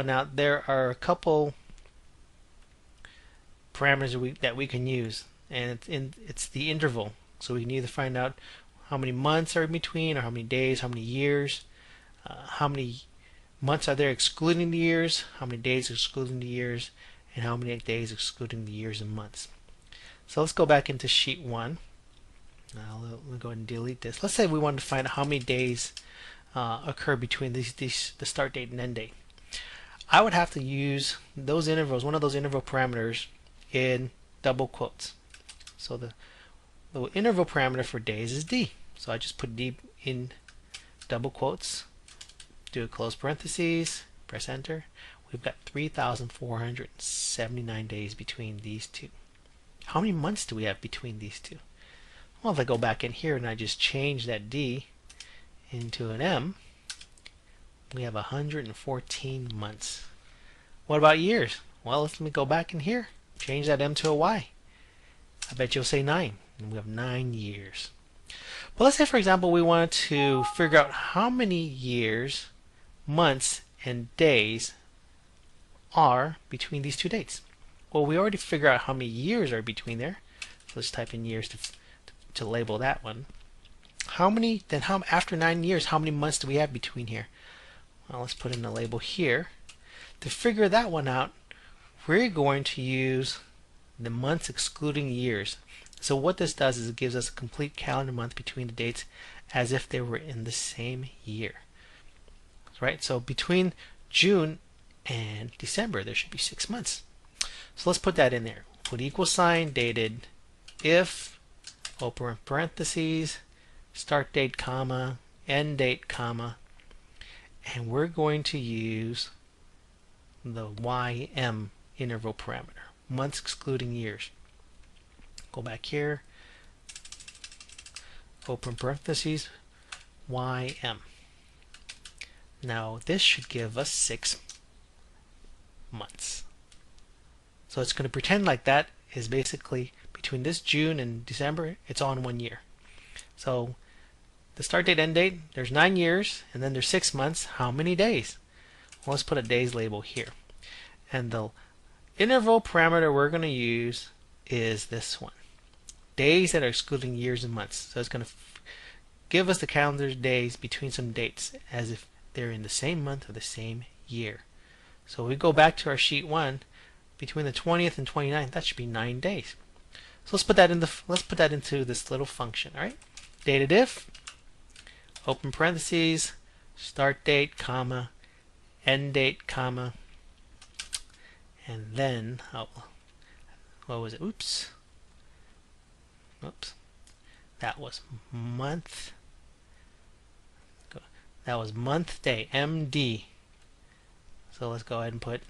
Now there are a couple parameters that we can use, and it's the interval. So we can either find out how many months are in between, or how many days, how many years, how many months are there excluding the years, how many days excluding the years, and how many days excluding the years and months. So let's go back into sheet 1. Now we'll go ahead and delete this. Let's say we wanted to find out how many days occur between the start date and end date. I would have to use those intervals, one of those interval parameters, in double quotes. So the interval parameter for days is d. So I just put d in double quotes, do a close parentheses, press enter. We've got 3,479 days between these two. How many months do we have between these two? Well, if I go back in here and I just change that d into an m, we have 114 months. What about years? Well, let me go back in here, change that m to a y. I bet you'll say 9, and we have 9 years. But let's say, for example, we wanted to figure out how many years, months, and days are between these two dates. Well, we already figured out how many years are between there. So let's type in years to label that one. After 9 years, how many months do we have between here? Well, let's put in the label here. To figure that one out, we're going to use the months excluding years. So what this does is it gives us a complete calendar month between the dates as if they were in the same year. Right? So between June and December, there should be 6 months. So let's put that in there. Put equal sign, dated, if, open parentheses, start date, comma, end date, comma, and we're going to use the ym interval parameter, months excluding years. Go back here, open parentheses, ym. Now this should give us 6 months. So it's going to pretend like that is basically between this June and December, it's all in 1 year. So the start date, end date, there's 9 years, and then there's 6 months. How many days? Well, let's put a days label here. And the interval parameter we're going to use is this one. Days that are excluding years and months. So it's going to give us the calendar days between some dates as if they're in the same month or the same year. So we go back to our sheet 1, between the 20th and 29th, that should be 9 days. So let's put that into this little function, all right? Dated if, open parentheses, start date, comma, end date, comma, and then, what was it? Oops. That was month. That was month day, MD. So let's go ahead and put